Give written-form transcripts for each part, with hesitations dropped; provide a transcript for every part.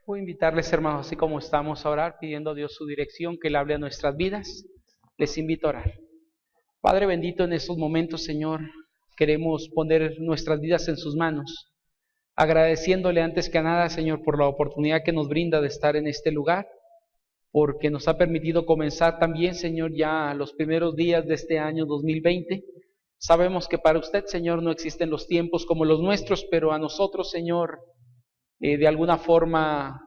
Voy a invitarles, hermanos, así como estamos a orar, pidiendo a Dios su dirección, que Él hable a nuestras vidas. Les invito a orar. Padre bendito, en estos momentos, Señor, queremos poner nuestras vidas en sus manos, agradeciéndole antes que nada, Señor, por la oportunidad que nos brinda de estar en este lugar, porque nos ha permitido comenzar también, Señor, ya los primeros días de este año 2020. Sabemos que para usted, Señor, no existen los tiempos como los nuestros, pero a nosotros, Señor, de alguna forma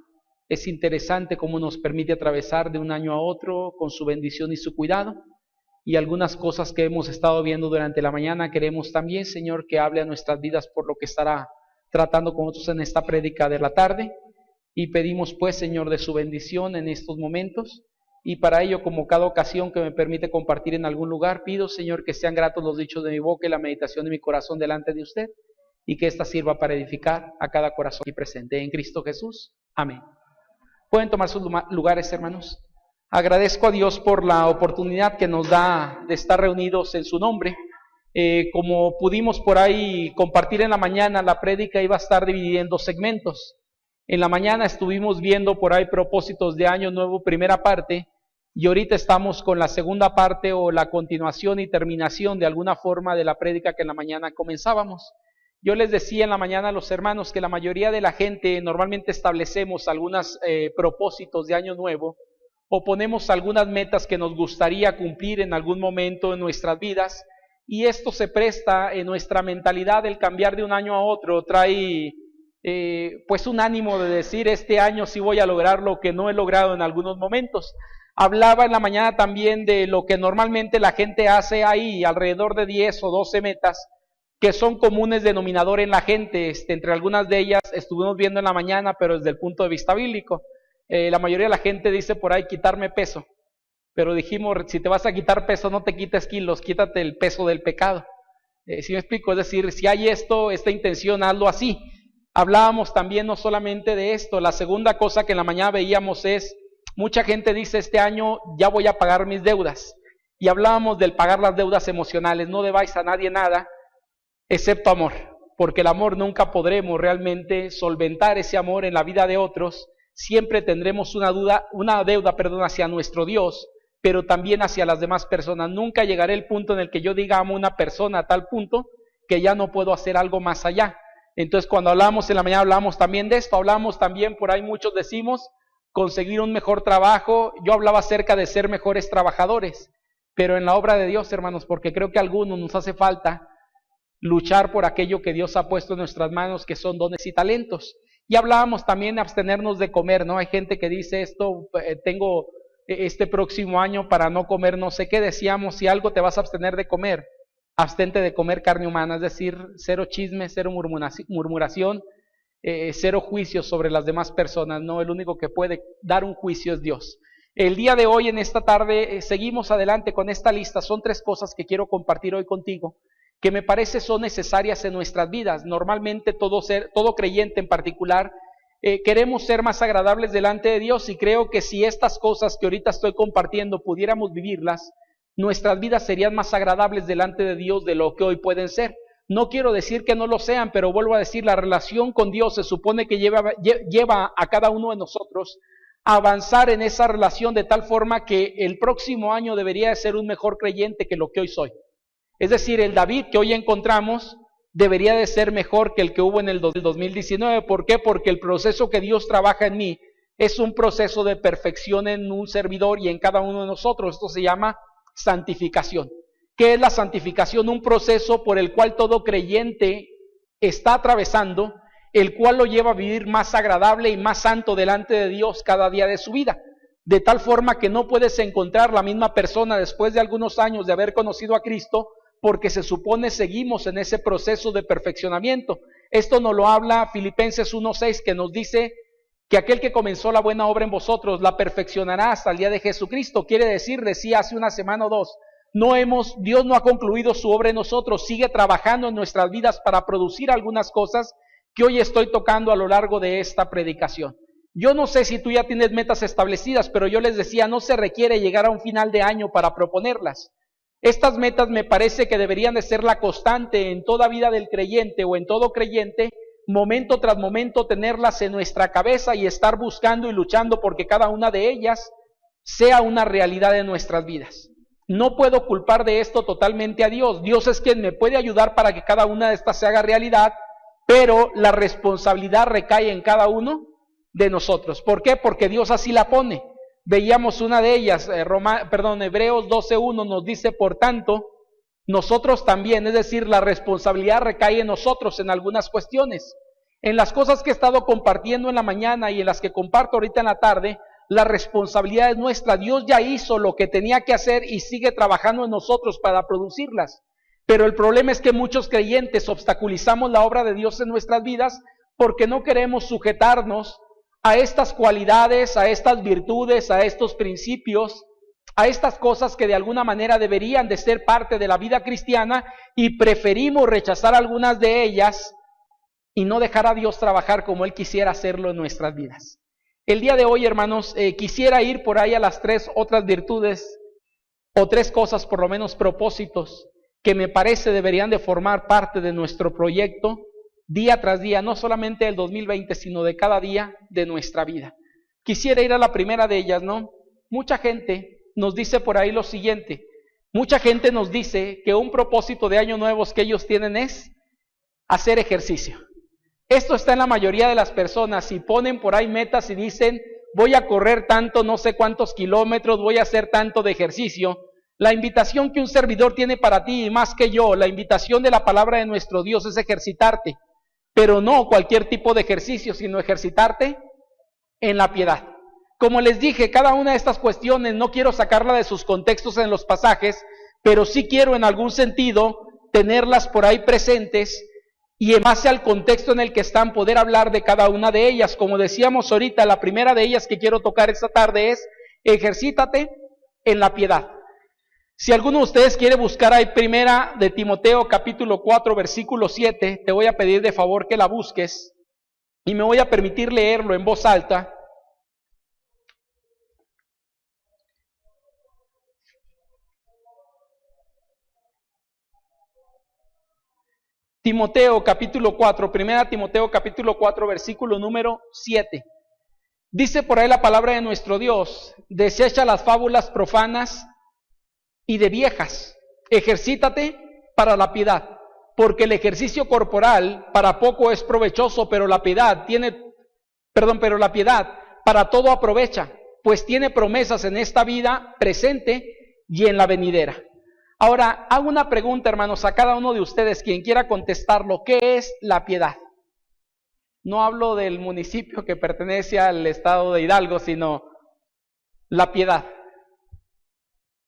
es interesante cómo nos permite atravesar de un año a otro con su bendición y su cuidado. Y algunas cosas que hemos estado viendo durante la mañana, queremos también, Señor, que hable a nuestras vidas por lo que estará tratando con nosotros en esta prédica de la tarde. Y pedimos pues, Señor, de su bendición en estos momentos. Y para ello, como cada ocasión que me permite compartir en algún lugar, pido, Señor, que sean gratos los dichos de mi boca y la meditación de mi corazón delante de usted, y que ésta sirva para edificar a cada corazón aquí presente. En Cristo Jesús. Amén. Pueden tomar sus lugares, hermanos. Agradezco a Dios por la oportunidad que nos da de estar reunidos en su nombre. Como pudimos por ahí compartir en la mañana, la prédica iba a estar dividida en dos segmentos. En la mañana estuvimos viendo por ahí propósitos de año nuevo, primera parte, y ahorita estamos con la segunda parte o la continuación y terminación de alguna forma de la prédica que en la mañana comenzábamos. Yo les decía en la mañana a los hermanos que la mayoría de la gente normalmente establecemos algunos propósitos de año nuevo o ponemos algunas metas que nos gustaría cumplir en algún momento en nuestras vidas, y esto se presta en nuestra mentalidad. El cambiar de un año a otro trae pues un ánimo de decir, este año sí voy a lograr lo que no he logrado en algunos momentos. Hablaba en la mañana también de lo que normalmente la gente hace ahí, alrededor de 10 o 12 metas que son comunes denominador en la gente. Entre algunas de ellas estuvimos viendo en la mañana, pero desde el punto de vista bíblico. La mayoría de la gente dice por ahí quitarme peso, pero dijimos, si te vas a quitar peso, no te quites kilos, quítate el peso del pecado. ¿Sí me explico? Es decir, si hay esta intención, hazlo así. Hablábamos también no solamente de esto. La segunda cosa que en la mañana veíamos es, mucha gente dice, este año ya voy a pagar mis deudas. Y hablábamos del pagar las deudas emocionales. No debáis a nadie nada, excepto amor, porque el amor nunca podremos realmente solventar ese amor en la vida de otros. Siempre tendremos una deuda hacia nuestro Dios, pero también hacia las demás personas. Nunca llegaré al punto en el que yo diga amo a una persona a tal punto que ya no puedo hacer algo más allá. Entonces, cuando hablamos en la mañana, hablamos también de esto. Hablamos también, por ahí muchos decimos, conseguir un mejor trabajo. Yo hablaba acerca de ser mejores trabajadores, pero en la obra de Dios, hermanos, porque creo que a algunos nos hace falta luchar por aquello que Dios ha puesto en nuestras manos, que son dones y talentos. Y hablábamos también de abstenernos de comer, ¿no? Hay gente que dice esto, tengo este próximo año para no comer no sé qué. Decíamos, si algo te vas a abstener de comer, abstente de comer carne humana, es decir, cero chisme, cero murmuración, cero juicios sobre las demás personas, ¿no? El único que puede dar un juicio es Dios. El día de hoy, en esta tarde, seguimos adelante con esta lista. Son 3 cosas que quiero compartir hoy contigo, que me parece son necesarias en nuestras vidas. Normalmente todo creyente en particular, queremos ser más agradables delante de Dios, y creo que si estas cosas que ahorita estoy compartiendo pudiéramos vivirlas, nuestras vidas serían más agradables delante de Dios de lo que hoy pueden ser. No quiero decir que no lo sean, pero vuelvo a decir, la relación con Dios se supone que lleva a cada uno de nosotros a avanzar en esa relación de tal forma que el próximo año debería de ser un mejor creyente que lo que hoy soy. Es decir, el David que hoy encontramos debería de ser mejor que el que hubo en el 2019. ¿Por qué? Porque el proceso que Dios trabaja en mí es un proceso de perfección en un servidor y en cada uno de nosotros. Esto se llama santificación. ¿Qué es la santificación? Un proceso por el cual todo creyente está atravesando, el cual lo lleva a vivir más agradable y más santo delante de Dios cada día de su vida. De tal forma que no puedes encontrar la misma persona después de algunos años de haber conocido a Cristo, porque se supone seguimos en ese proceso de perfeccionamiento. Esto nos lo habla Filipenses 1:6, que nos dice que aquel que comenzó la buena obra en vosotros la perfeccionará hasta el día de Jesucristo. Quiere decir, decía hace una semana o 2, Dios no ha concluido su obra en nosotros, sigue trabajando en nuestras vidas para producir algunas cosas que hoy estoy tocando a lo largo de esta predicación. Yo no sé si tú ya tienes metas establecidas, pero yo les decía, no se requiere llegar a un final de año para proponerlas. Estas metas me parece que deberían de ser la constante en toda vida del creyente o en todo creyente, momento tras momento tenerlas en nuestra cabeza y estar buscando y luchando porque cada una de ellas sea una realidad en nuestras vidas. No puedo culpar de esto totalmente a Dios. Dios es quien me puede ayudar para que cada una de estas se haga realidad, pero la responsabilidad recae en cada uno de nosotros. ¿Por qué? Porque Dios así la pone. Veíamos una de ellas, Hebreos 12:1 nos dice, por tanto, nosotros también, es decir, la responsabilidad recae en nosotros en algunas cuestiones. En las cosas que he estado compartiendo en la mañana y en las que comparto ahorita en la tarde, la responsabilidad es nuestra. Dios ya hizo lo que tenía que hacer y sigue trabajando en nosotros para producirlas. Pero el problema es que muchos creyentes obstaculizamos la obra de Dios en nuestras vidas porque no queremos sujetarnos a estas cualidades, a estas virtudes, a estos principios, a estas cosas que de alguna manera deberían de ser parte de la vida cristiana, y preferimos rechazar algunas de ellas y no dejar a Dios trabajar como Él quisiera hacerlo en nuestras vidas. El día de hoy, hermanos, quisiera ir por ahí a las 3 otras virtudes, o 3 cosas, por lo menos propósitos, que me parece deberían de formar parte de nuestro proyecto día tras día, no solamente del 2020, sino de cada día de nuestra vida. Quisiera ir a la primera de ellas, ¿no? Mucha gente nos dice por ahí lo siguiente, mucha gente nos dice que un propósito de año nuevo que ellos tienen es hacer ejercicio. Esto está en la mayoría de las personas y ponen por ahí metas y dicen, voy a correr tanto, no sé cuántos kilómetros, voy a hacer tanto de ejercicio. La invitación que un servidor tiene para ti, y más que yo, la invitación de la palabra de nuestro Dios es ejercitarte, pero no cualquier tipo de ejercicio, sino ejercitarte en la piedad. Como les dije, cada una de estas cuestiones no quiero sacarla de sus contextos en los pasajes, pero sí quiero en algún sentido tenerlas por ahí presentes y en base al contexto en el que están poder hablar de cada una de ellas. Como decíamos ahorita, la primera de ellas que quiero tocar esta tarde es ejercítate en la piedad. Si alguno de ustedes quiere buscar ahí primera de Timoteo capítulo 4 versículo 7, te voy a pedir de favor que la busques y me voy a permitir leerlo en voz alta. Timoteo capítulo 4, primera Timoteo capítulo 4 versículo número 7. Dice por ahí la palabra de nuestro Dios, desecha las fábulas profanas y de viejas, ejercítate para la piedad, porque el ejercicio corporal para poco es provechoso, pero la piedad para todo aprovecha, pues tiene promesas en esta vida presente y en la venidera. Ahora, hago una pregunta, hermanos, a cada uno de ustedes, quien quiera contestarlo, ¿qué es la piedad? No hablo del municipio que pertenece al estado de Hidalgo, sino la piedad.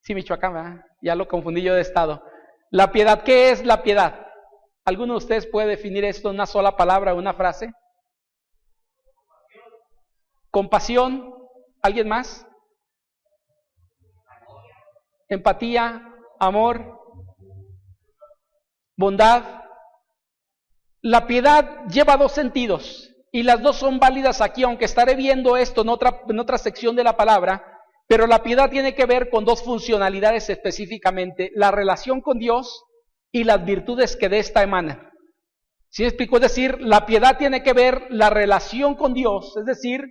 Sí, Michoacán, ¿verdad? Ya lo confundí yo de estado. La piedad, ¿qué es la piedad? ¿Alguno de ustedes puede definir esto en una sola palabra o una frase? Compasión. ¿Alguien más? Empatía, amor, bondad. La piedad lleva 2 sentidos y las 2 son válidas aquí, aunque estaré viendo esto en otra sección de la palabra. Pero la piedad tiene que ver con 2 funcionalidades específicamente, la relación con Dios y las virtudes que de esta emanan. ¿Sí me explico? Es decir, la piedad tiene que ver la relación con Dios, es decir,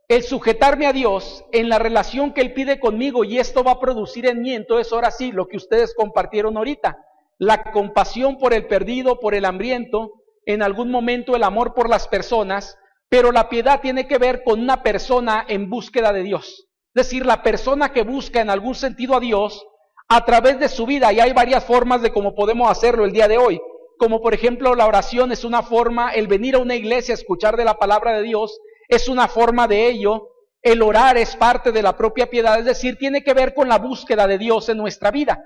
el sujetarme a Dios en la relación que Él pide conmigo, y esto va a producir en mí, entonces ahora sí, lo que ustedes compartieron ahorita, la compasión por el perdido, por el hambriento, en algún momento el amor por las personas. Pero la piedad tiene que ver con una persona en búsqueda de Dios. Es decir, la persona que busca en algún sentido a Dios a través de su vida. Y hay varias formas de cómo podemos hacerlo el día de hoy. Como por ejemplo la oración es una forma, el venir a una iglesia a escuchar de la palabra de Dios es una forma de ello. El orar es parte de la propia piedad. Es decir, tiene que ver con la búsqueda de Dios en nuestra vida.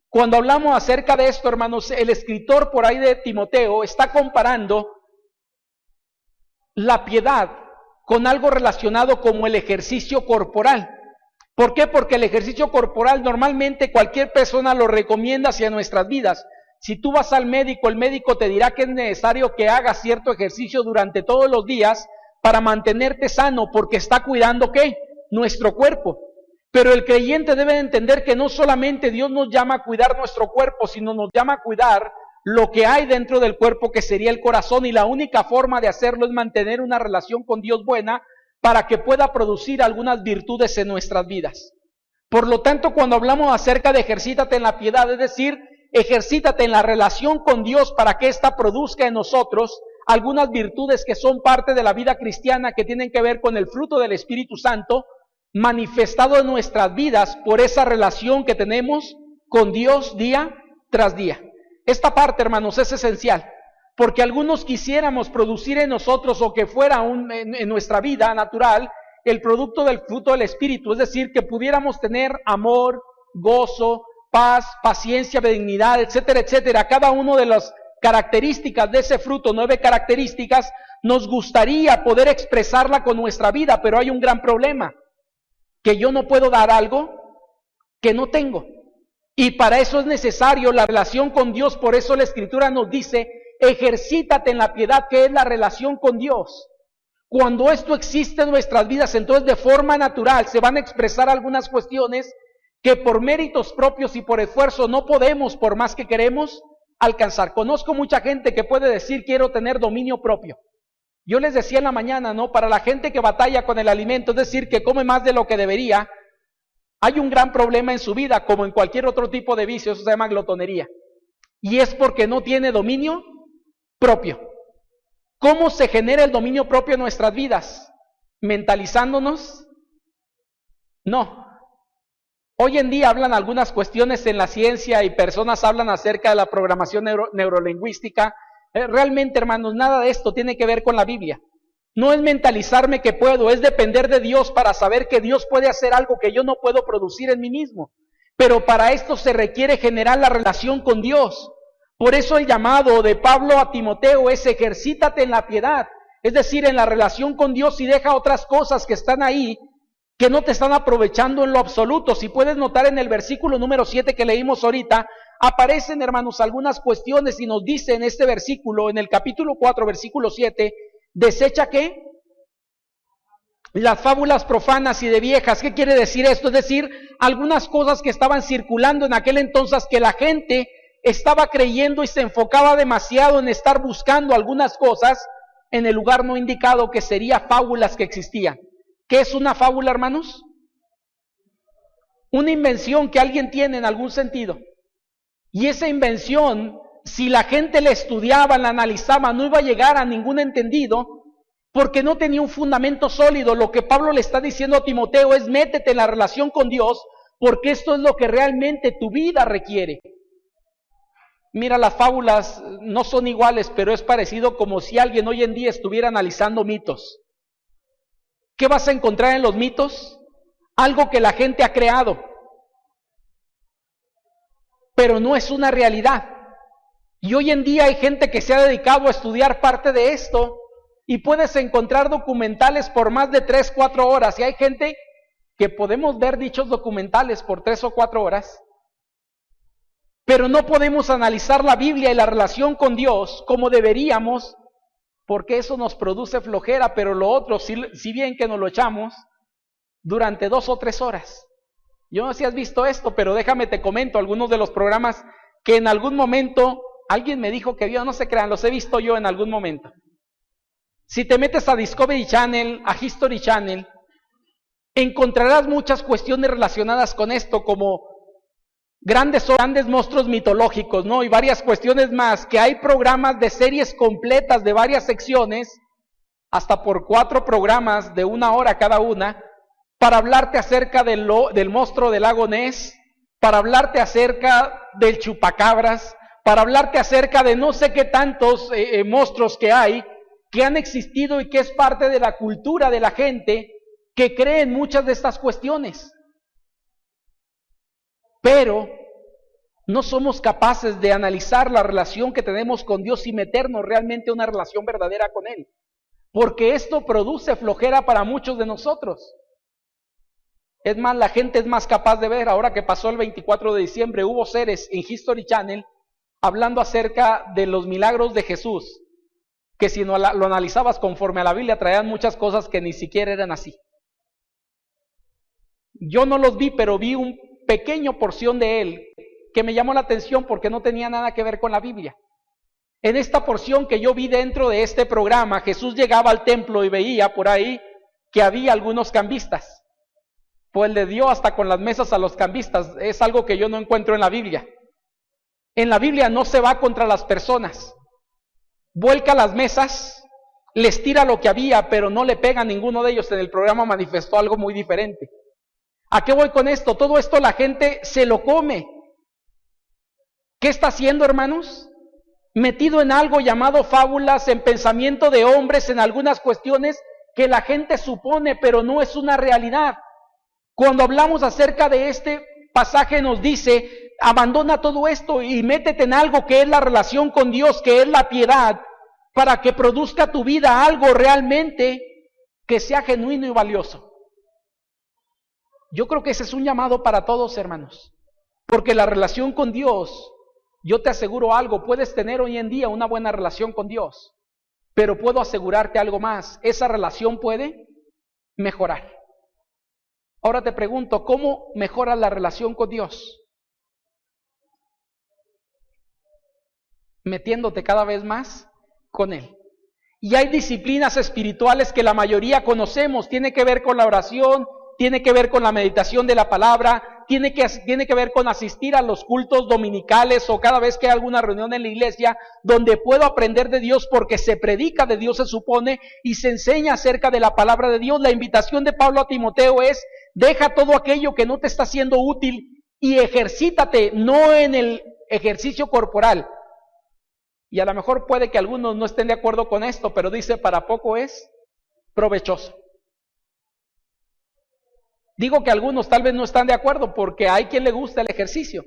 Cuando hablamos acerca de esto, hermanos, el escritor por ahí de Timoteo está comparando la piedad con algo relacionado como el ejercicio corporal. ¿Por qué? Porque el ejercicio corporal normalmente cualquier persona lo recomienda hacia nuestras vidas. Si tú vas al médico, el médico te dirá que es necesario que hagas cierto ejercicio durante todos los días para mantenerte sano, porque está cuidando ¿qué? Nuestro cuerpo. Pero el creyente debe entender que no solamente Dios nos llama a cuidar nuestro cuerpo, sino nos llama a cuidar lo que hay dentro del cuerpo que sería el corazón, y la única forma de hacerlo es mantener una relación con Dios buena para que pueda producir algunas virtudes en nuestras vidas. Por lo tanto, cuando hablamos acerca de ejercítate en la piedad, es decir, ejercítate en la relación con Dios para que ésta produzca en nosotros algunas virtudes que son parte de la vida cristiana, que tienen que ver con el fruto del Espíritu Santo, manifestado en nuestras vidas por esa relación que tenemos con Dios día tras día. Esta parte, hermanos, es esencial, porque algunos quisiéramos producir en nosotros, o que fuera en nuestra vida natural, el producto del fruto del Espíritu, es decir, que pudiéramos tener amor, gozo, paz, paciencia, benignidad, etcétera, etcétera. Cada una de las características de ese fruto, 9 características, nos gustaría poder expresarla con nuestra vida, pero hay un gran problema, que yo no puedo dar algo que no tengo. Y para eso es necesario la relación con Dios. Por eso la Escritura nos dice, ejercítate en la piedad, que es la relación con Dios. Cuando esto existe en nuestras vidas, entonces de forma natural se van a expresar algunas cuestiones que por méritos propios y por esfuerzo no podemos, por más que queremos, alcanzar. Conozco mucha gente que puede decir, quiero tener dominio propio. Yo les decía en la mañana, ¿no? Para la gente que batalla con el alimento, es decir, que come más de lo que debería, hay un gran problema en su vida, como en cualquier otro tipo de vicio. Eso se llama glotonería. Y es porque no tiene dominio propio. ¿Cómo se genera el dominio propio en nuestras vidas? ¿Mentalizándonos? No. Hoy en día hablan algunas cuestiones en la ciencia y personas hablan acerca de la programación neurolingüística. Realmente, hermanos, nada de esto tiene que ver con la Biblia. No es mentalizarme que puedo, es depender de Dios para saber que Dios puede hacer algo que yo no puedo producir en mí mismo. Pero para esto se requiere generar la relación con Dios. Por eso el llamado de Pablo a Timoteo es ejercítate en la piedad, es decir, en la relación con Dios, y deja otras cosas que están ahí, que no te están aprovechando en lo absoluto. Si puedes notar en el versículo número 7 que leímos ahorita, aparecen, hermanos, algunas cuestiones y nos dice en este versículo, en el capítulo 4, versículo 7, desecha ¿qué? Las fábulas profanas y de viejas. ¿Qué quiere decir esto? Es decir, algunas cosas que estaban circulando en aquel entonces, que la gente estaba creyendo y se enfocaba demasiado en estar buscando algunas cosas en el lugar no indicado, que sería fábulas que existían. ¿Qué es una fábula, hermanos? Una invención que alguien tiene en algún sentido. Y esa invención, si la gente la estudiaba, la analizaba, no iba a llegar a ningún entendido, porque no tenía un fundamento sólido. Lo que Pablo le está diciendo a Timoteo es: métete en la relación con Dios, porque esto es lo que realmente tu vida requiere. Mira, las fábulas no son iguales, pero es parecido como si alguien hoy en día estuviera analizando mitos. ¿Qué vas a encontrar en los mitos? Algo que la gente ha creado, pero no es una realidad. Y hoy en día hay gente que se ha dedicado a estudiar parte de esto, y puedes encontrar documentales por más de 3, 4 horas, y hay gente que podemos ver dichos documentales por 3 o 4 horas, pero no podemos analizar la Biblia y la relación con Dios como deberíamos, porque eso nos produce flojera. Pero lo otro, si bien que nos lo echamos durante 2 o 3 horas. Yo no sé si has visto esto, pero déjame te comento algunos de los programas que en algún momento alguien me dijo que vio. No se crean, los he visto yo en algún momento. Si te metes a Discovery Channel, a History Channel, encontrarás muchas cuestiones relacionadas con esto, como grandes monstruos mitológicos, ¿no? Y varias cuestiones más, que hay programas de series completas de varias secciones, hasta por 4 programas de 1 hora cada una, para hablarte acerca del monstruo del lago Ness, para hablarte acerca del chupacabras, para hablarte acerca de no sé qué tantos monstruos que hay, que han existido y que es parte de la cultura de la gente que cree en muchas de estas cuestiones. Pero no somos capaces de analizar la relación que tenemos con Dios y meternos realmente en una relación verdadera con Él, porque esto produce flojera para muchos de nosotros. Es más, la gente es más capaz de ver. Ahora que pasó el 24 de diciembre, hubo series en History Channel hablando acerca de los milagros de Jesús, que si no lo analizabas conforme a la Biblia, traían muchas cosas que ni siquiera eran así. Yo no los vi, pero vi un pequeño porción de él que me llamó la atención porque no tenía nada que ver con la Biblia. En esta porción que yo vi dentro de este programa, Jesús llegaba al templo y veía por ahí que había algunos cambistas. Pues le dio hasta con las mesas a los cambistas. Es algo que yo no encuentro en la Biblia. En la Biblia no se va contra las personas. Vuelca las mesas, les tira lo que había, pero no le pega a ninguno de ellos. En el programa manifestó algo muy diferente. ¿A qué voy con esto? Todo esto la gente se lo come. ¿Qué está haciendo, hermanos? Metido en algo llamado fábulas, en pensamiento de hombres, en algunas cuestiones que la gente supone, pero no es una realidad. Cuando hablamos acerca de este pasaje nos dice, abandona todo esto y métete en algo que es la relación con Dios, que es la piedad, para que produzca tu vida algo realmente que sea genuino y valioso. Yo creo que ese es un llamado para todos, hermanos, porque la relación con Dios, yo te aseguro algo, puedes tener hoy en día una buena relación con Dios, pero puedo asegurarte algo más, esa relación puede mejorar. Ahora te pregunto, ¿cómo mejora la relación con Dios? Metiéndote cada vez más con Él. Y hay disciplinas espirituales que la mayoría conocemos, tiene que ver con la oración, tiene que ver con la meditación de la palabra, tiene que ver con asistir a los cultos dominicales o cada vez que hay alguna reunión en la iglesia donde puedo aprender de Dios porque se predica de Dios, se supone, y se enseña acerca de la palabra de Dios. La invitación de Pablo a Timoteo es: deja todo aquello que no te está siendo útil y ejercítate, no en el ejercicio corporal. Y a lo mejor puede que algunos no estén de acuerdo con esto, pero dice, para poco es provechoso. Digo que algunos tal vez no están de acuerdo porque hay quien le gusta el ejercicio.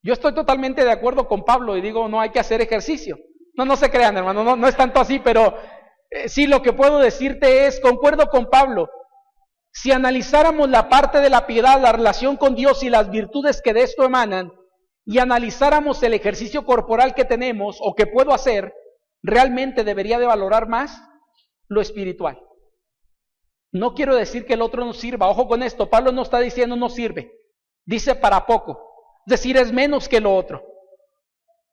Yo estoy totalmente de acuerdo con Pablo y digo, no hay que hacer ejercicio. No se crean, hermano, no es tanto así, pero sí, lo que puedo decirte es, concuerdo con Pablo. Si analizáramos la parte de la piedad, la relación con Dios y las virtudes que de esto emanan, y analizáramos el ejercicio corporal que tenemos o que puedo hacer, realmente debería de valorar más lo espiritual. No quiero decir que el otro no sirva, ojo con esto, Pablo no está diciendo no sirve, dice para poco, es decir, es menos que lo otro.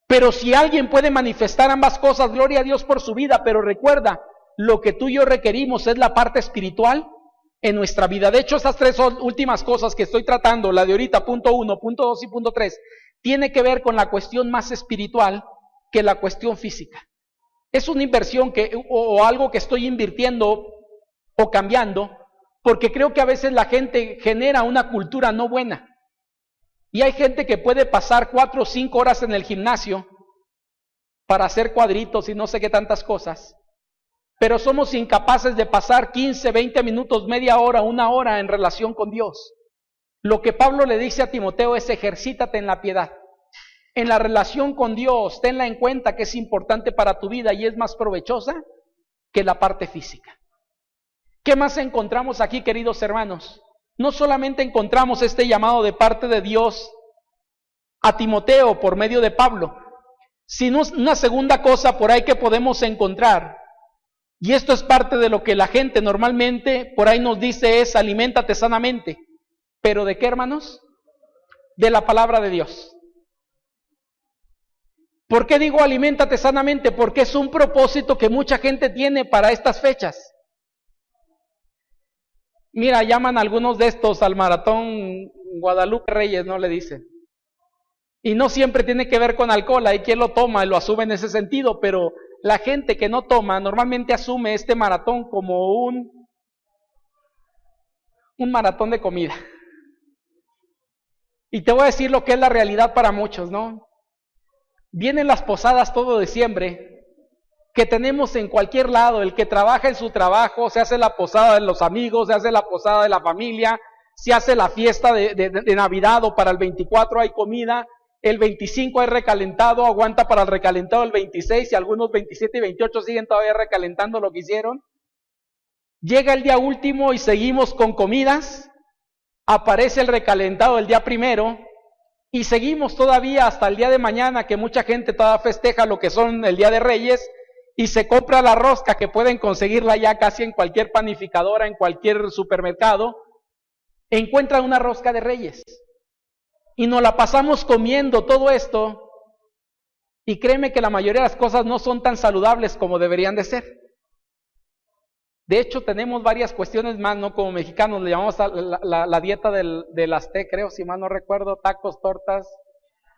Pero si alguien puede manifestar ambas cosas, gloria a Dios por su vida, pero recuerda, lo que tú y yo requerimos es la parte espiritual en nuestra vida. De hecho, estas tres últimas cosas que estoy tratando, la de ahorita, punto 1, punto 2 y punto 3, tiene que ver con la cuestión más espiritual que la cuestión física. Es una inversión o algo que estoy invirtiendo o cambiando, porque creo que a veces la gente genera una cultura no buena. Y hay gente que puede pasar 4 o 5 horas en el gimnasio para hacer cuadritos y no sé qué tantas cosas, pero somos incapaces de pasar 15, 20 minutos, media hora, 1 hora en relación con Dios. Lo que Pablo le dice a Timoteo es: ejercítate en la piedad. En la relación con Dios, tenla en cuenta que es importante para tu vida y es más provechosa que la parte física. ¿Qué más encontramos aquí, queridos hermanos? No solamente encontramos este llamado de parte de Dios a Timoteo por medio de Pablo, sino una segunda cosa por ahí que podemos encontrar. Y esto es parte de lo que la gente normalmente por ahí nos dice es: aliméntate sanamente. ¿Pero de qué, hermanos? De la palabra de Dios. ¿Por qué digo aliméntate sanamente? Porque es un propósito que mucha gente tiene para estas fechas. Mira, llaman algunos de estos al maratón Guadalupe Reyes, no le dicen. Y no siempre tiene que ver con alcohol, hay quien lo toma y lo asume en ese sentido, pero la gente que no toma normalmente asume este maratón como un maratón de comida. Y te voy a decir lo que es la realidad para muchos, ¿no? Vienen las posadas todo diciembre, que tenemos en cualquier lado. El que trabaja en su trabajo, se hace la posada de los amigos, se hace la posada de la familia, se hace la fiesta de Navidad, o para el 24 hay comida, el 25 hay recalentado, aguanta para el recalentado el 26, y algunos 27 y 28 siguen todavía recalentando lo que hicieron. Llega el día último y seguimos con comidas, aparece el recalentado el día primero, y seguimos todavía hasta el día de mañana, que mucha gente todavía festeja lo que son el Día de Reyes, y se compra la rosca, que pueden conseguirla ya casi en cualquier panificadora, en cualquier supermercado. Encuentran una rosca de Reyes, y nos la pasamos comiendo todo esto, Y créeme que la mayoría de las cosas no son tan saludables como deberían de ser. De hecho, tenemos varias cuestiones más, ¿no? Como mexicanos le llamamos a la dieta del aztec, creo, si mal no recuerdo, tacos, tortas.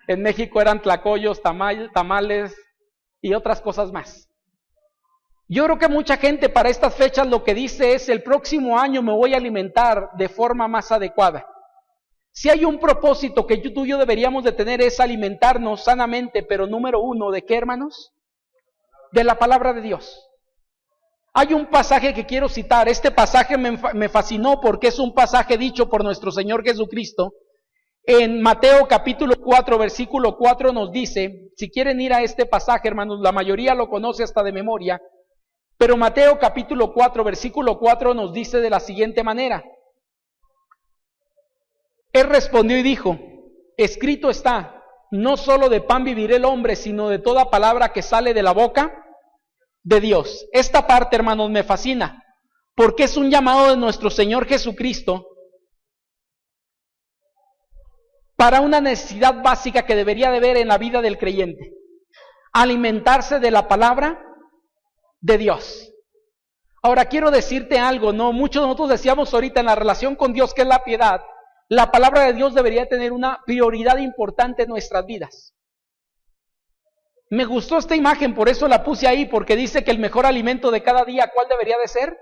En México eran tlacoyos, tamales y otras cosas más. Yo creo que mucha gente para estas fechas lo que dice es: el próximo año me voy a alimentar de forma más adecuada. Si hay un propósito que tú y yo deberíamos de tener, es alimentarnos sanamente, pero número uno, ¿de qué, hermanos? De la palabra de Dios. Hay un pasaje que quiero citar. Este pasaje me fascinó porque es un pasaje dicho por nuestro Señor Jesucristo. En Mateo capítulo 4, versículo 4 nos dice, si quieren ir a este pasaje, hermanos, la mayoría lo conoce hasta de memoria, pero Mateo capítulo 4, versículo 4 nos dice de la siguiente manera: Él respondió y dijo, escrito está, no solo de pan vivirá el hombre, sino de toda palabra que sale de la boca de Dios. Esta parte, hermanos, me fascina, porque es un llamado de nuestro Señor Jesucristo para una necesidad básica que debería de haber en la vida del creyente: alimentarse de la palabra de Dios. Ahora quiero decirte algo, ¿no? Muchos de nosotros decíamos ahorita en la relación con Dios, que es la piedad, la palabra de Dios debería tener una prioridad importante en nuestras vidas. Me gustó esta imagen, por eso la puse ahí, porque dice que el mejor alimento de cada día, ¿cuál debería de ser?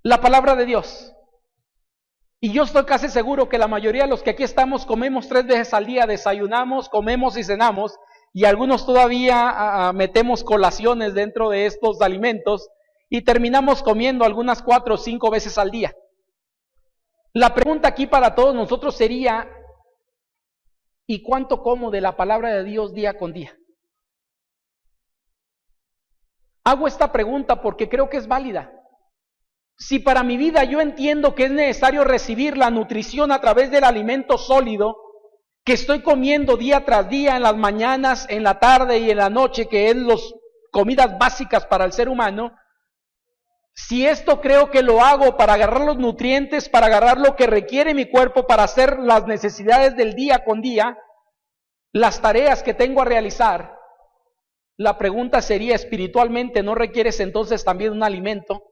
La palabra de Dios. Y yo estoy casi seguro que la mayoría de los que aquí estamos comemos 3 veces al día, desayunamos, comemos y cenamos, y algunos todavía metemos colaciones dentro de estos alimentos, y terminamos comiendo algunas 4 o 5 veces al día. La pregunta aquí para todos nosotros sería: ¿y cuánto como de la palabra de Dios día con día? Hago esta pregunta porque creo que es válida. Si para mi vida yo entiendo que es necesario recibir la nutrición a través del alimento sólido que estoy comiendo día tras día, en las mañanas, en la tarde y en la noche, que es las comidas básicas para el ser humano, si esto creo que lo hago para agarrar los nutrientes, para agarrar lo que requiere mi cuerpo para hacer las necesidades del día con día, las tareas que tengo a realizar, la pregunta sería: ¿espiritualmente no requieres entonces también un alimento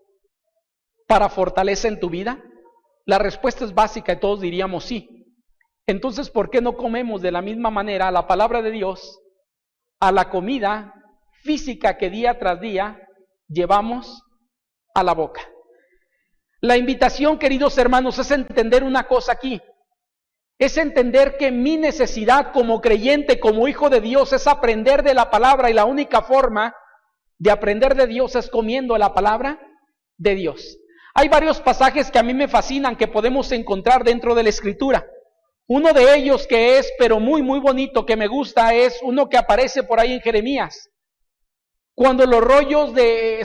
para fortaleza en tu vida? La respuesta es básica y todos diríamos sí. Entonces, ¿por qué no comemos de la misma manera la palabra de Dios a la comida física que día tras día llevamos a la boca? La invitación, queridos hermanos, es entender una cosa aquí. Es entender que mi necesidad como creyente, como hijo de Dios, es aprender de la palabra, y la única forma de aprender de Dios es comiendo la palabra de Dios. Hay varios pasajes que a mí me fascinan, que podemos encontrar dentro de la Escritura. Uno de ellos que es, pero muy bonito, que me gusta, es uno que aparece por ahí en Jeremías. Cuando los rollos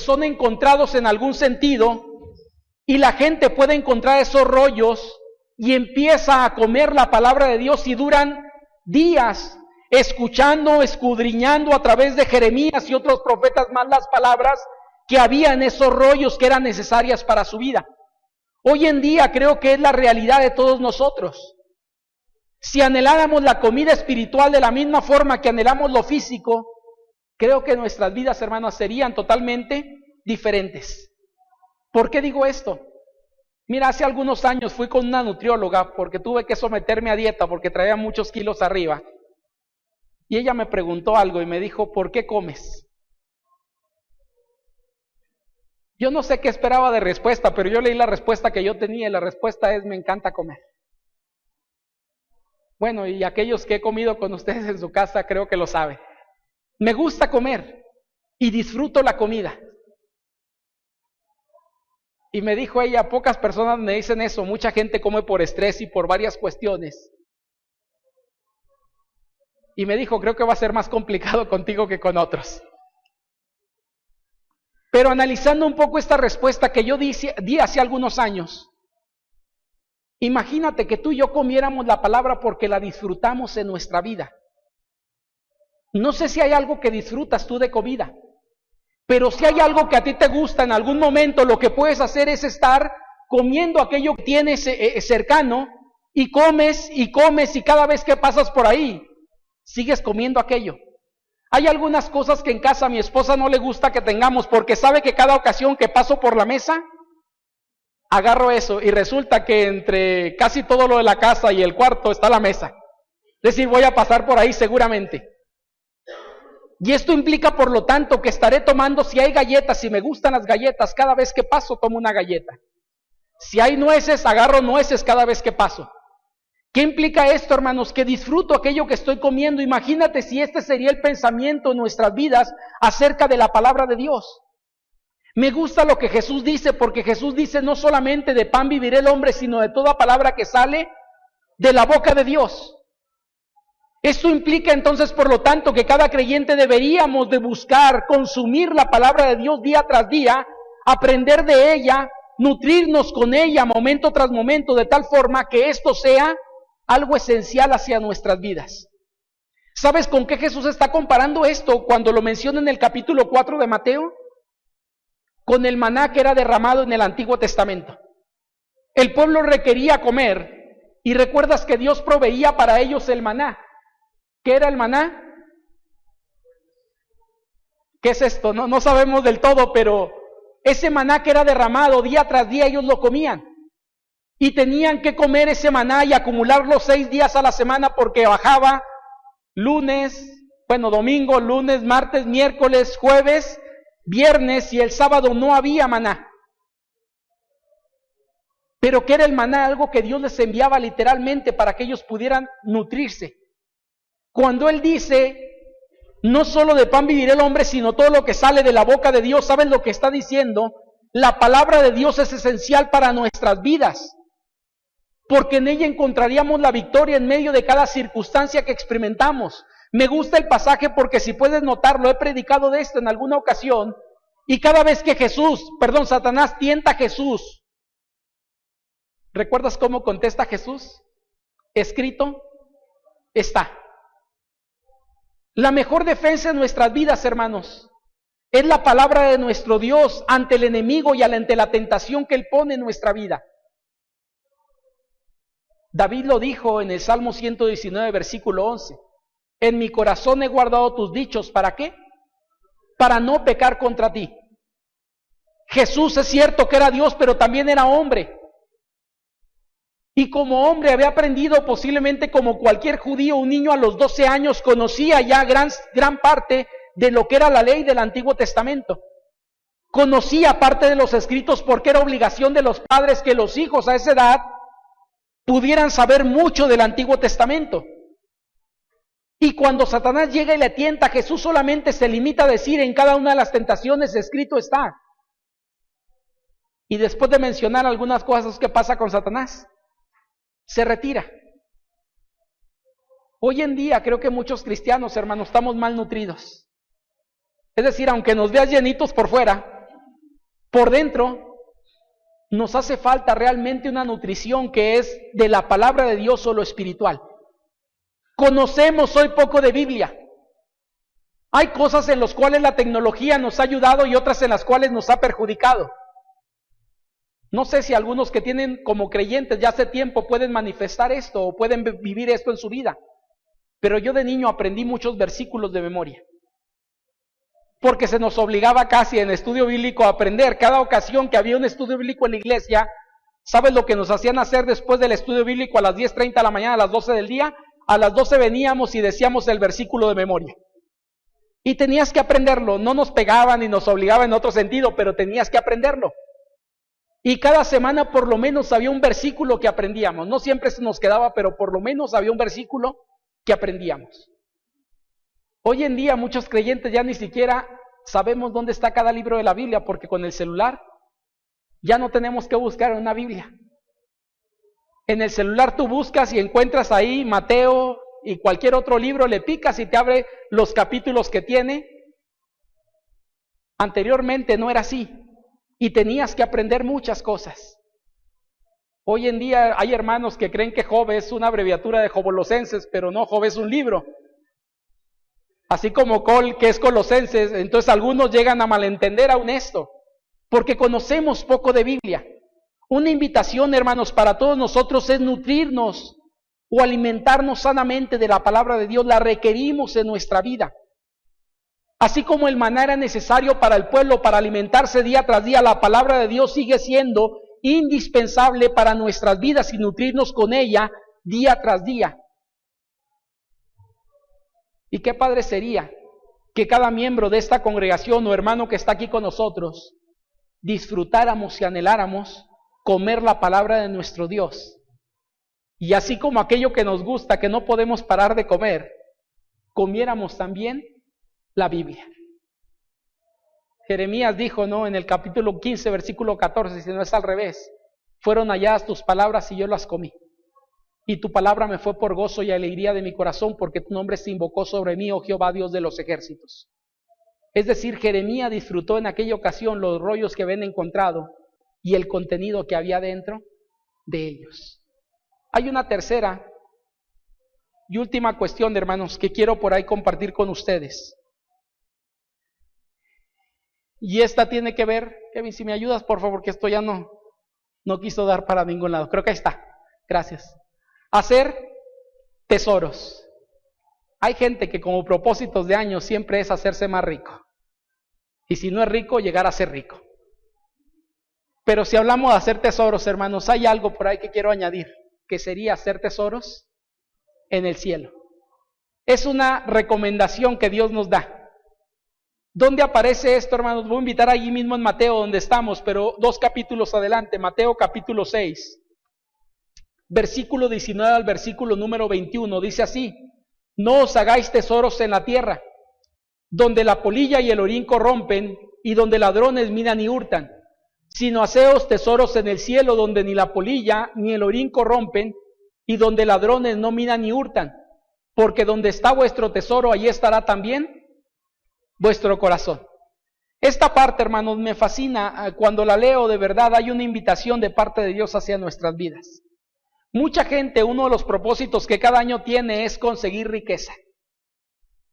son encontrados en algún sentido, y la gente puede encontrar esos rollos y empieza a comer la palabra de Dios, y duran días escuchando, escudriñando a través de Jeremías y otros profetas más las palabras que había en esos rollos que eran necesarias para su vida. Hoy en día creo que es la realidad de todos nosotros. Si anheláramos la comida espiritual de la misma forma que anhelamos lo físico, creo que nuestras vidas, hermanas, serían totalmente diferentes. ¿Por qué digo esto? Mira, hace algunos años fui con una nutrióloga porque tuve que someterme a dieta porque traía muchos kilos arriba. Y ella me preguntó algo y me dijo: ¿por qué comes? Yo no sé qué esperaba de respuesta, pero yo leí la respuesta que yo tenía, y la respuesta es: me encanta comer. Bueno, y aquellos que he comido con ustedes en su casa creo que lo saben. Me gusta comer y disfruto la comida. Y me dijo ella: pocas personas me dicen eso, mucha gente come por estrés y por varias cuestiones. Y me dijo: creo que va a ser más complicado contigo que con otros. Pero analizando un poco esta respuesta que yo di hace algunos años, imagínate que tú y yo comiéramos la palabra porque la disfrutamos en nuestra vida. No sé si hay algo que disfrutas tú de comida, pero si hay algo que a ti te gusta en algún momento, lo que puedes hacer es estar comiendo aquello que tienes cercano, y comes, y cada vez que pasas por ahí, sigues comiendo aquello. Hay algunas cosas que en casa a mi esposa no le gusta que tengamos porque sabe que cada ocasión que paso por la mesa, agarro eso y resulta que entre casi todo lo de la casa y el cuarto está la mesa. Es decir, voy a pasar por ahí seguramente. Y esto implica, por lo tanto, que estaré tomando, si hay galletas, si me gustan las galletas, cada vez que paso tomo una galleta. Si hay nueces, agarro nueces cada vez que paso. ¿Qué implica esto, hermanos? Que disfruto aquello que estoy comiendo. Imagínate si este sería el pensamiento en nuestras vidas acerca de la palabra de Dios. Me gusta lo que Jesús dice, porque Jesús dice no solamente de pan vivirá el hombre, sino de toda palabra que sale de la boca de Dios. Esto implica entonces, por lo tanto, que cada creyente deberíamos de buscar consumir la palabra de Dios día tras día, aprender de ella, nutrirnos con ella momento tras momento, de tal forma que esto sea algo esencial hacia nuestras vidas. ¿Sabes con qué Jesús está comparando esto cuando lo menciona en el capítulo 4 de Mateo? Con el maná que era derramado en el Antiguo Testamento. El pueblo requería comer y recuerdas que Dios proveía para ellos el maná. ¿Qué era el maná? ¿Qué es esto? No sabemos del todo, pero ese maná que era derramado día tras día ellos lo comían. Y tenían que comer ese maná y acumularlo 6 días a la semana porque bajaba domingo, lunes, martes, miércoles, jueves, viernes y el sábado no había maná. Pero ¿qué era el maná? Algo que Dios les enviaba literalmente para que ellos pudieran nutrirse. Cuando Él dice, no solo de pan vivirá el hombre, sino todo lo que sale de la boca de Dios, ¿saben lo que está diciendo? La palabra de Dios es esencial para nuestras vidas, porque en ella encontraríamos la victoria en medio de cada circunstancia que experimentamos. Me gusta el pasaje porque si puedes notarlo, he predicado de esto en alguna ocasión, y cada vez que Satanás tienta a Jesús, ¿recuerdas cómo contesta Jesús? Escrito está. La mejor defensa en nuestras vidas, hermanos, es la palabra de nuestro Dios ante el enemigo y ante la tentación que Él pone en nuestra vida. David lo dijo en el Salmo 119, versículo 11. En mi corazón he guardado tus dichos, ¿para qué? Para no pecar contra ti. Jesús es cierto que era Dios, pero también era hombre. Y como hombre había aprendido, posiblemente como cualquier judío, un niño a los 12 años conocía ya gran parte de lo que era la ley del Antiguo Testamento. Conocía parte de los escritos porque era obligación de los padres que los hijos a esa edad pudieran saber mucho del Antiguo Testamento. Y cuando Satanás llega y le tienta, Jesús solamente se limita a decir en cada una de las tentaciones, escrito está. Y después de mencionar algunas cosas, ¿qué pasa con Satanás? Se retira. Hoy en día creo que muchos cristianos, hermanos, estamos malnutridos. Es decir, aunque nos veas llenitos por fuera, por dentro nos hace falta realmente una nutrición que es de la palabra de Dios o lo espiritual. Conocemos hoy poco de Biblia. Hay cosas en las cuales la tecnología nos ha ayudado y otras en las cuales nos ha perjudicado. No sé si algunos que tienen como creyentes ya hace tiempo pueden manifestar esto o pueden vivir esto en su vida. Pero yo de niño aprendí muchos versículos de memoria. Porque se nos obligaba casi en estudio bíblico a aprender. Cada ocasión que había un estudio bíblico en la iglesia, ¿sabes lo que nos hacían hacer después del estudio bíblico a las 10:30 de la mañana, a las 12 del día? A las 12 veníamos y decíamos el versículo de memoria. Y tenías que aprenderlo. No nos pegaban ni nos obligaban en otro sentido, pero tenías que aprenderlo. Y cada semana por lo menos había un versículo que aprendíamos. No siempre se nos quedaba, pero por lo menos había un versículo que aprendíamos. Hoy en día muchos creyentes ya ni siquiera sabemos dónde está cada libro de la Biblia, porque con el celular ya no tenemos que buscar en una Biblia. En el celular tú buscas y encuentras ahí Mateo y cualquier otro libro, le picas y te abre los capítulos que tiene. Anteriormente no era así. Y tenías que aprender muchas cosas. Hoy en día hay hermanos que creen que Job es una abreviatura de Jobolosenses, pero no, Job es un libro. Así como Col, que es Colosenses, entonces algunos llegan a malentender aún esto, porque conocemos poco de Biblia. Una invitación, hermanos, para todos nosotros es nutrirnos o alimentarnos sanamente de la palabra de Dios. La requerimos en nuestra vida. Así como el maná era necesario para el pueblo para alimentarse día tras día, la palabra de Dios sigue siendo indispensable para nuestras vidas y nutrirnos con ella día tras día. Y qué padre sería que cada miembro de esta congregación o hermano que está aquí con nosotros disfrutáramos y anheláramos comer la palabra de nuestro Dios. Y así como aquello que nos gusta, que no podemos parar de comer, comiéramos también la Biblia. Jeremías dijo, ¿no?, en el capítulo 15, versículo 14, si no es al revés, fueron halladas tus palabras y yo las comí. Y tu palabra me fue por gozo y alegría de mi corazón, porque tu nombre se invocó sobre mí, oh Jehová, Dios de los ejércitos. Es decir, Jeremías disfrutó en aquella ocasión los rollos que habían encontrado y el contenido que había dentro de ellos. Hay una tercera y última cuestión, hermanos, que quiero por ahí compartir con ustedes. Y esta tiene que ver, Kevin, si me ayudas, por favor, que esto ya no quiso dar para ningún lado. Creo que ahí está. Gracias. Hacer tesoros. Hay gente que como propósitos de año siempre es hacerse más rico. Y si no es rico, llegar a ser rico. Pero si hablamos de hacer tesoros, hermanos, hay algo por ahí que quiero añadir, que sería hacer tesoros en el cielo. Es una recomendación que Dios nos da. ¿Dónde aparece esto, hermanos? Voy a invitar allí mismo en Mateo, donde estamos, pero 2 capítulos adelante, Mateo capítulo 6, versículo 19 al versículo número 21, dice así: no os hagáis tesoros en la tierra, donde la polilla y el orín corrompen, y donde ladrones minan y hurtan, sino haceos tesoros en el cielo, donde ni la polilla ni el orín corrompen, y donde ladrones no minan ni hurtan, porque donde está vuestro tesoro, allí estará también vuestro corazón. Esta parte, hermanos, me fascina. Cuando la leo, de verdad hay una invitación de parte de Dios hacia nuestras vidas. Mucha gente, uno de los propósitos que cada año tiene es conseguir riqueza.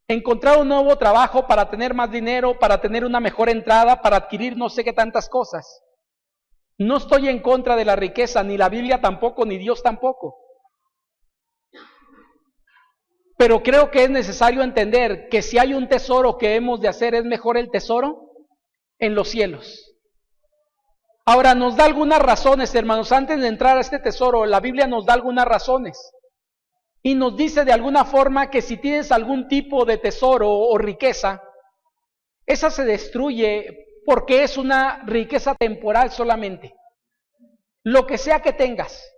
Encontrar un nuevo trabajo para tener más dinero, para tener una mejor entrada, para adquirir no sé qué tantas cosas. No estoy en contra de la riqueza, ni la Biblia tampoco, ni Dios tampoco. Pero creo que es necesario entender que si hay un tesoro que hemos de hacer, es mejor el tesoro en los cielos. Ahora, nos da algunas razones, hermanos. Antes de entrar a este tesoro, la Biblia nos da algunas razones. Y nos dice de alguna forma que si tienes algún tipo de tesoro o riqueza, esa se destruye porque es una riqueza temporal solamente. Lo que sea que tengas.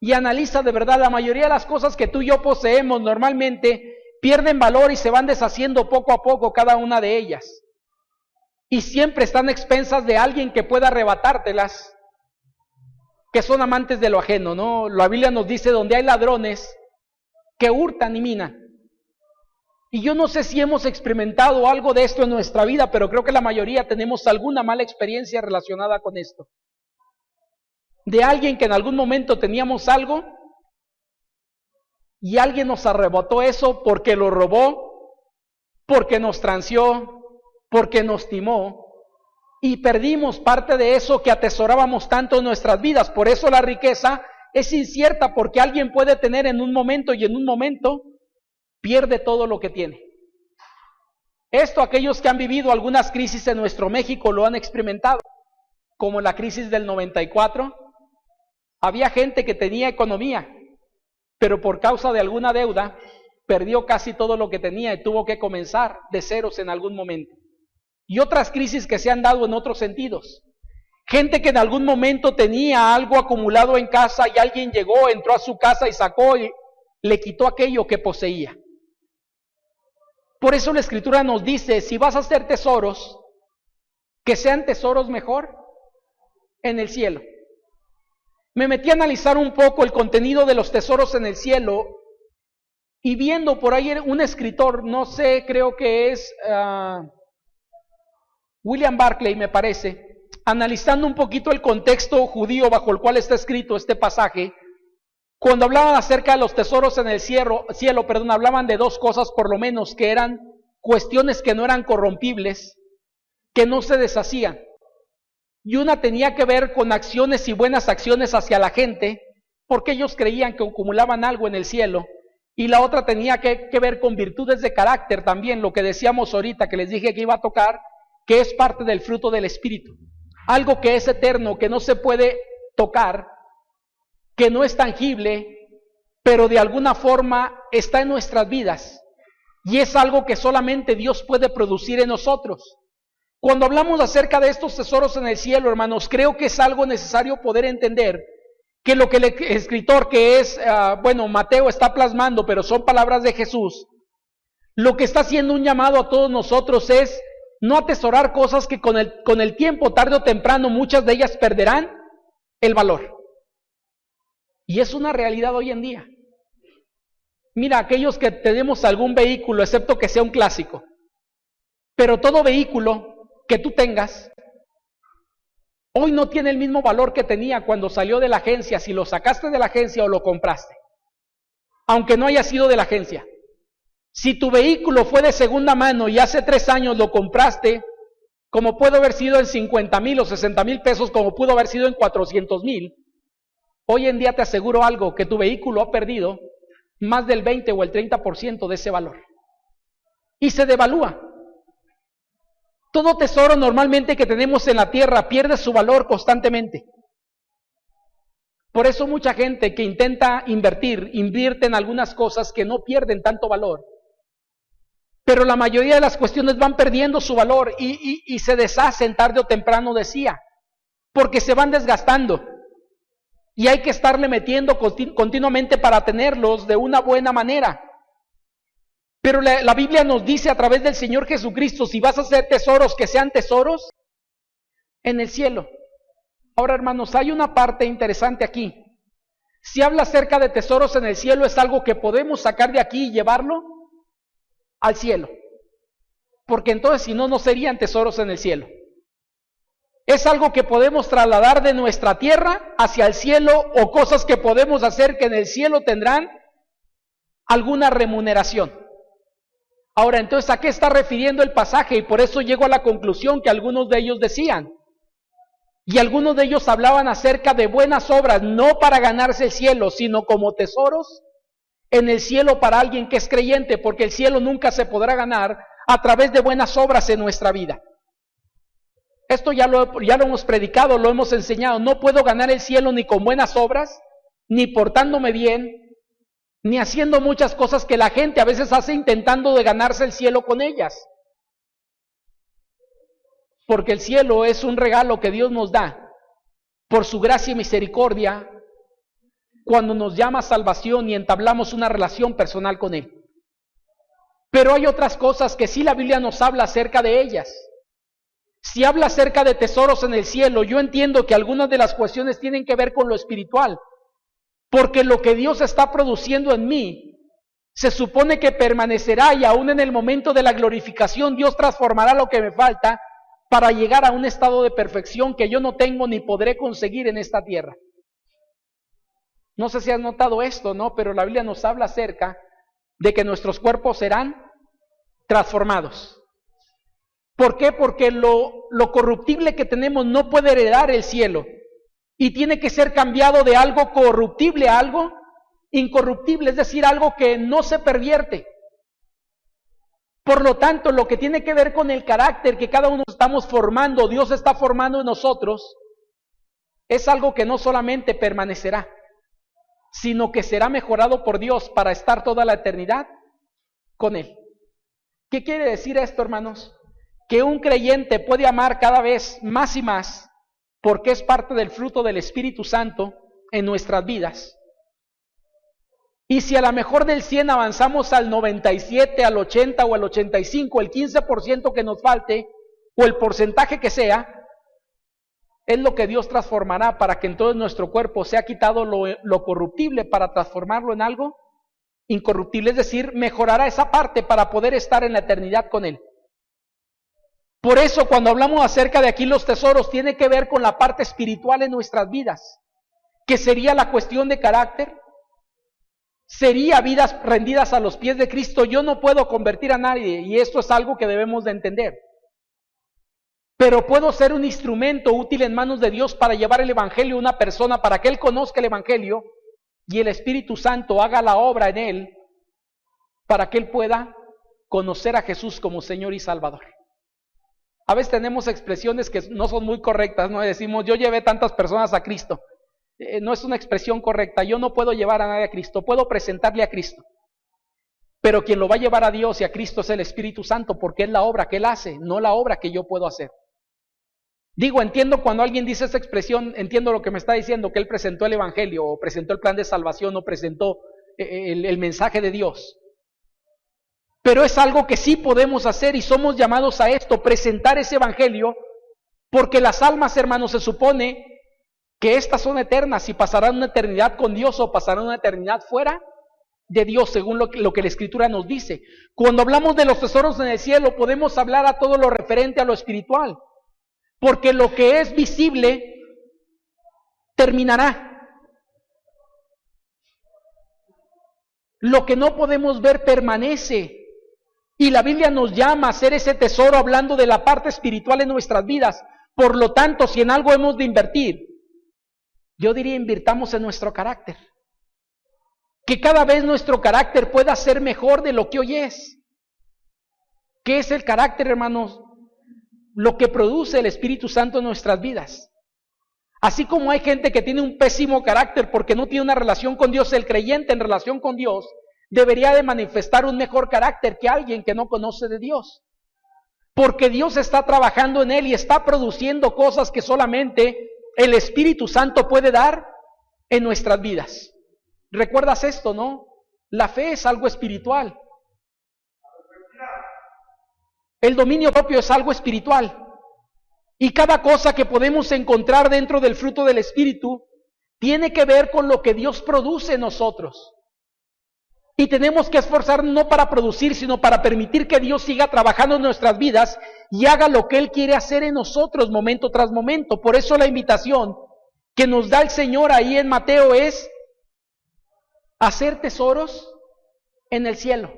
Y analiza de verdad, la mayoría de las cosas que tú y yo poseemos normalmente pierden valor y se van deshaciendo poco a poco cada una de ellas. Y siempre están a expensas de alguien que pueda arrebatártelas, que son amantes de lo ajeno, ¿no? La Biblia nos dice donde hay ladrones que hurtan y minan. Y yo no sé si hemos experimentado algo de esto en nuestra vida, pero creo que la mayoría tenemos alguna mala experiencia relacionada con esto. De alguien que en algún momento teníamos algo y alguien nos arrebató eso porque lo robó, porque nos transió, porque nos timó y perdimos parte de eso que atesorábamos tanto en nuestras vidas. Por eso la riqueza es incierta, porque alguien puede tener en un momento y en un momento pierde todo lo que tiene. Esto aquellos que han vivido algunas crisis en nuestro México lo han experimentado, como la crisis del 94. Había gente que tenía economía, pero por causa de alguna deuda, perdió casi todo lo que tenía y tuvo que comenzar de ceros en algún momento. Y otras crisis que se han dado en otros sentidos. Gente que en algún momento tenía algo acumulado en casa y alguien llegó, entró a su casa y sacó y le quitó aquello que poseía. Por eso la Escritura nos dice, si vas a hacer tesoros, que sean tesoros mejor en el cielo. Me metí a analizar un poco el contenido de los tesoros en el cielo y viendo por ahí un escritor, no sé, creo que es William Barclay, me parece, analizando un poquito el contexto judío bajo el cual está escrito este pasaje, cuando hablaban acerca de los tesoros en el cielo, hablaban de dos cosas por lo menos, que eran cuestiones que no eran corrompibles, que no se deshacían. Y una tenía que ver con acciones y buenas acciones hacia la gente, porque ellos creían que acumulaban algo en el cielo, y la otra tenía que ver con virtudes de carácter también, lo que decíamos ahorita, que les dije que iba a tocar, que es parte del fruto del Espíritu. Algo que es eterno, que no se puede tocar, que no es tangible, pero de alguna forma está en nuestras vidas. Y es algo que solamente Dios puede producir en nosotros. Cuando hablamos acerca de estos tesoros en el cielo, hermanos, creo que es algo necesario poder entender que lo que el escritor, que es, Mateo, está plasmando, pero son palabras de Jesús, lo que está haciendo un llamado a todos nosotros es no atesorar cosas que con el tiempo, tarde o temprano, muchas de ellas perderán el valor. Y es una realidad hoy en día. Mira, aquellos que tenemos algún vehículo, excepto que sea un clásico, pero todo vehículo que tú tengas, hoy no tiene el mismo valor que tenía cuando salió de la agencia, si lo sacaste de la agencia o lo compraste, aunque no haya sido de la agencia. Si tu vehículo fue de segunda mano y hace 3 años lo compraste, como pudo haber sido en 50,000 o 60,000 pesos, como pudo haber sido en 400,000, hoy en día te aseguro algo, que tu vehículo ha perdido más del 20 o el 30% de ese valor. Y se devalúa. Todo tesoro normalmente que tenemos en la tierra pierde su valor constantemente. Por eso mucha gente que intenta invierte en algunas cosas que no pierden tanto valor. Pero la mayoría de las cuestiones van perdiendo su valor y se deshacen tarde o temprano, decía, porque se van desgastando. Y hay que estarle metiendo continuamente para tenerlos de una buena manera. Pero la Biblia nos dice a través del Señor Jesucristo, si vas a hacer tesoros, que sean tesoros en el cielo. Ahora, hermanos, hay una parte interesante aquí. Si habla acerca de tesoros en el cielo, es algo que podemos sacar de aquí y llevarlo al cielo. Porque entonces, si no, no serían tesoros en el cielo. Es algo que podemos trasladar de nuestra tierra hacia el cielo, o cosas que podemos hacer que en el cielo tendrán alguna remuneración. Ahora, entonces, ¿a qué está refiriendo el pasaje? Y por eso llego a la conclusión que algunos de ellos decían. Y algunos de ellos hablaban acerca de buenas obras, no para ganarse el cielo, sino como tesoros en el cielo para alguien que es creyente, porque el cielo nunca se podrá ganar a través de buenas obras en nuestra vida. Esto ya lo hemos predicado, lo hemos enseñado. No puedo ganar el cielo ni con buenas obras, ni portándome bien, ni haciendo muchas cosas que la gente a veces hace intentando de ganarse el cielo con ellas. Porque el cielo es un regalo que Dios nos da por su gracia y misericordia cuando nos llama a salvación y entablamos una relación personal con Él. Pero hay otras cosas que sí la Biblia nos habla acerca de ellas. Si habla acerca de tesoros en el cielo, yo entiendo que algunas de las cuestiones tienen que ver con lo espiritual, porque lo que Dios está produciendo en mí se supone que permanecerá, y aún en el momento de la glorificación Dios transformará lo que me falta para llegar a un estado de perfección que yo no tengo ni podré conseguir en esta tierra. No sé si has notado esto, ¿no? Pero la Biblia nos habla acerca de que nuestros cuerpos serán transformados. ¿Por qué? Porque lo corruptible que tenemos no puede heredar el cielo y tiene que ser cambiado de algo corruptible a algo incorruptible, es decir, algo que no se pervierte. Por lo tanto, lo que tiene que ver con el carácter que cada uno estamos formando, Dios está formando en nosotros, es algo que no solamente permanecerá, sino que será mejorado por Dios para estar toda la eternidad con Él. ¿Qué quiere decir esto, hermanos? Que un creyente puede amar cada vez más y más, porque es parte del fruto del Espíritu Santo en nuestras vidas. Y si a lo mejor del 100 avanzamos al 97, al 80 o al 85, el 15% que nos falte, o el porcentaje que sea, es lo que Dios transformará para que entonces nuestro cuerpo sea quitado lo corruptible para transformarlo en algo incorruptible, es decir, mejorará esa parte para poder estar en la eternidad con Él. Por eso cuando hablamos acerca de aquí los tesoros, tiene que ver con la parte espiritual en nuestras vidas, que sería la cuestión de carácter, sería vidas rendidas a los pies de Cristo. Yo no puedo convertir a nadie, y esto es algo que debemos de entender. Pero puedo ser un instrumento útil en manos de Dios para llevar el Evangelio a una persona, para que él conozca el Evangelio y el Espíritu Santo haga la obra en él para que él pueda conocer a Jesús como Señor y Salvador. A veces tenemos expresiones que no son muy correctas, ¿no? Decimos, yo llevé tantas personas a Cristo. No es una expresión correcta. Yo no puedo llevar a nadie a Cristo, puedo presentarle a Cristo. Pero quien lo va a llevar a Dios y a Cristo es el Espíritu Santo, porque es la obra que Él hace, no la obra que yo puedo hacer. Digo, entiendo cuando alguien dice esa expresión, entiendo lo que me está diciendo, que Él presentó el Evangelio, o presentó el plan de salvación, o presentó el mensaje de Dios. Pero es algo que sí podemos hacer y somos llamados a esto, presentar ese Evangelio, porque las almas, hermanos, se supone que estas son eternas y pasarán una eternidad con Dios o pasarán una eternidad fuera de Dios, según lo que la Escritura nos dice. Cuando hablamos de los tesoros en el cielo, podemos hablar a todo lo referente a lo espiritual, porque lo que es visible terminará. Lo que no podemos ver permanece. Y la Biblia nos llama a hacer ese tesoro hablando de la parte espiritual en nuestras vidas. Por lo tanto, si en algo hemos de invertir, yo diría invirtamos en nuestro carácter. Que cada vez nuestro carácter pueda ser mejor de lo que hoy es. ¿Qué es el carácter, hermanos? Lo que produce el Espíritu Santo en nuestras vidas. Así como hay gente que tiene un pésimo carácter porque no tiene una relación con Dios, el creyente en relación con Dios debería de manifestar un mejor carácter que alguien que no conoce de Dios. Porque Dios está trabajando en él y está produciendo cosas que solamente el Espíritu Santo puede dar en nuestras vidas. ¿Recuerdas esto, no? La fe es algo espiritual. El dominio propio es algo espiritual. Y cada cosa que podemos encontrar dentro del fruto del Espíritu tiene que ver con lo que Dios produce en nosotros. Y tenemos que esforzarnos no para producir, sino para permitir que Dios siga trabajando en nuestras vidas y haga lo que Él quiere hacer en nosotros momento tras momento. Por eso la invitación que nos da el Señor ahí en Mateo es hacer tesoros en el cielo.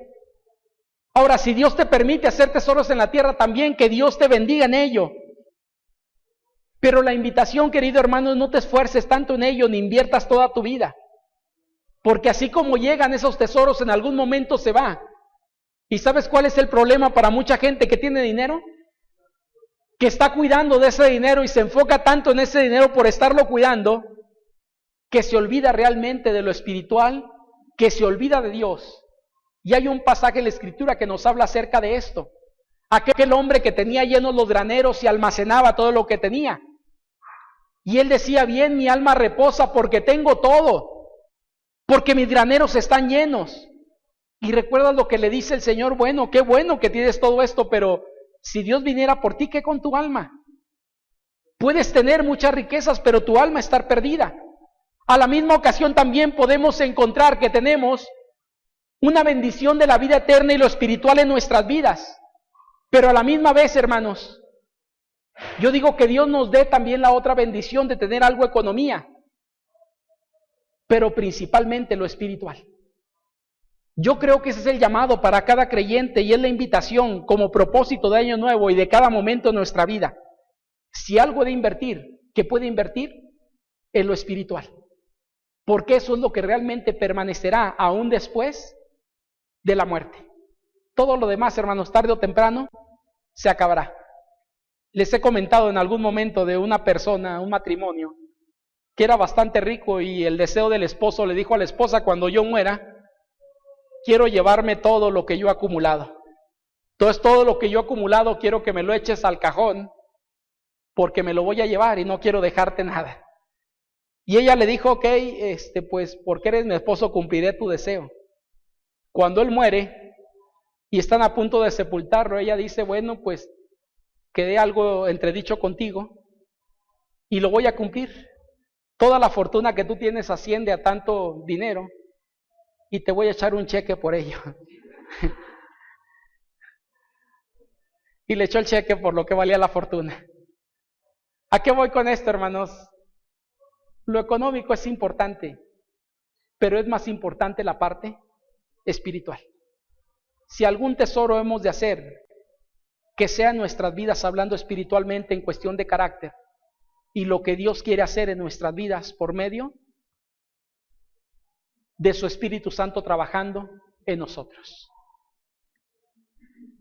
Ahora, si Dios te permite hacer tesoros en la tierra también, que Dios te bendiga en ello. Pero la invitación, querido hermano, no te esfuerces tanto en ello, ni inviertas toda tu vida. Porque así como llegan esos tesoros, en algún momento se va. ¿Y sabes cuál es el problema para mucha gente que tiene dinero? Que está cuidando de ese dinero y se enfoca tanto en ese dinero por estarlo cuidando, que se olvida realmente de lo espiritual, que se olvida de Dios. Y hay un pasaje en la Escritura que nos habla acerca de esto. Aquel hombre que tenía llenos los graneros y almacenaba todo lo que tenía. Y él decía, bien, mi alma reposa porque tengo todo. Porque mis graneros están llenos. Y recuerda lo que le dice el Señor, bueno, qué bueno que tienes todo esto, pero si Dios viniera por ti, ¿qué con tu alma? Puedes tener muchas riquezas, pero tu alma está perdida. A la misma ocasión también podemos encontrar que tenemos una bendición de la vida eterna y lo espiritual en nuestras vidas. Pero a la misma vez, hermanos, yo digo que Dios nos dé también la otra bendición de tener algo de economía, pero principalmente lo espiritual. Yo creo que ese es el llamado para cada creyente y es la invitación como propósito de año nuevo y de cada momento de nuestra vida. Si algo de invertir, ¿qué puede invertir? En lo espiritual. Porque eso es lo que realmente permanecerá aún después de la muerte. Todo lo demás, hermanos, tarde o temprano, se acabará. Les he comentado en algún momento de una persona, un matrimonio, que era bastante rico y el deseo del esposo le dijo a la esposa, cuando yo muera, quiero llevarme todo lo que yo he acumulado. Entonces todo lo que yo he acumulado quiero que me lo eches al cajón, porque me lo voy a llevar y no quiero dejarte nada. Y ella le dijo, ok, pues porque eres mi esposo cumpliré tu deseo. Cuando él muere y están a punto de sepultarlo, ella dice, bueno, pues quedé algo entredicho contigo y lo voy a cumplir. Toda la fortuna que tú tienes asciende a tanto dinero y te voy a echar un cheque por ello. Y le echó el cheque por lo que valía la fortuna. ¿A qué voy con esto, hermanos? Lo económico es importante, pero es más importante la parte espiritual. Si algún tesoro hemos de hacer, que sea en nuestras vidas hablando espiritualmente en cuestión de carácter, y lo que Dios quiere hacer en nuestras vidas por medio de su Espíritu Santo trabajando en nosotros.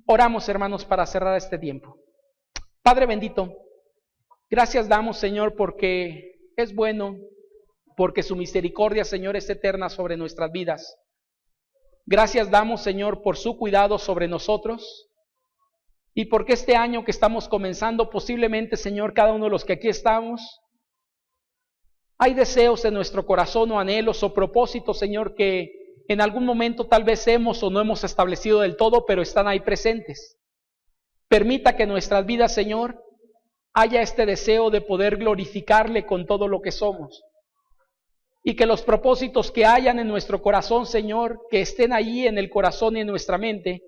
Oramos, hermanos, para cerrar este tiempo. Padre bendito, gracias damos, Señor, porque es bueno, porque su misericordia, Señor, es eterna sobre nuestras vidas. Gracias damos, Señor, por su cuidado sobre nosotros y porque este año que estamos comenzando, posiblemente, Señor, cada uno de los que aquí estamos, hay deseos en nuestro corazón o anhelos o propósitos, Señor, que en algún momento tal vez hemos o no hemos establecido del todo, pero están ahí presentes. Permita que en nuestras vidas, Señor, haya este deseo de poder glorificarle con todo lo que somos. Y que los propósitos que hayan en nuestro corazón, Señor, que estén ahí en el corazón y en nuestra mente,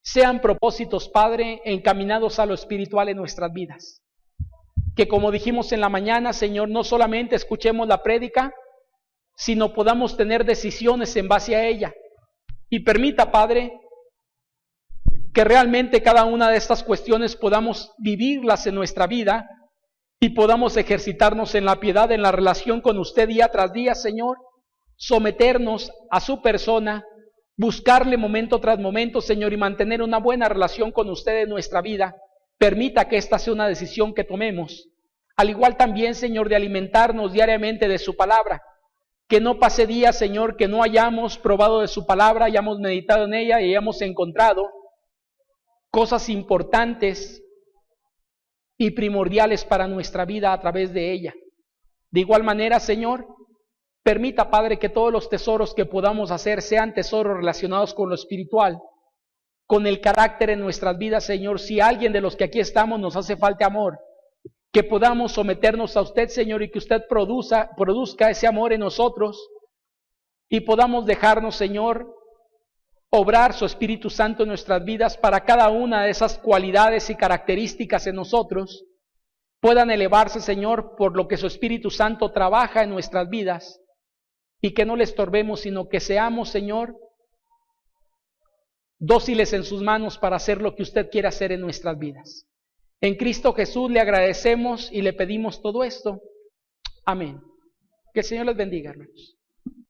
sean propósitos, Padre, encaminados a lo espiritual en nuestras vidas. Que como dijimos en la mañana, Señor, no solamente escuchemos la prédica, sino podamos tener decisiones en base a ella. Y permita, Padre, que realmente cada una de estas cuestiones podamos vivirlas en nuestra vida y podamos ejercitarnos en la piedad, en la relación con usted día tras día, Señor, someternos a su persona, buscarle momento tras momento, Señor, y mantener una buena relación con usted en nuestra vida. Permita que esta sea una decisión que tomemos. Al igual también, Señor, de alimentarnos diariamente de su palabra. Que no pase día, Señor, que no hayamos probado de su palabra, hayamos meditado en ella y hayamos encontrado cosas importantes y primordiales para nuestra vida a través de ella. De igual manera, Señor, permita, Padre, que todos los tesoros que podamos hacer sean tesoros relacionados con lo espiritual, con el carácter en nuestras vidas, Señor. Si alguien de los que aquí estamos nos hace falta amor, que podamos someternos a usted, Señor, y que usted produzca ese amor en nosotros y podamos dejarnos, Señor, obrar su Espíritu Santo en nuestras vidas para cada una de esas cualidades y características en nosotros puedan elevarse, Señor, por lo que su Espíritu Santo trabaja en nuestras vidas y que no le estorbemos, sino que seamos, Señor, dóciles en sus manos para hacer lo que usted quiere hacer en nuestras vidas. En Cristo Jesús le agradecemos y le pedimos todo esto. Amén. Que el Señor les bendiga, hermanos.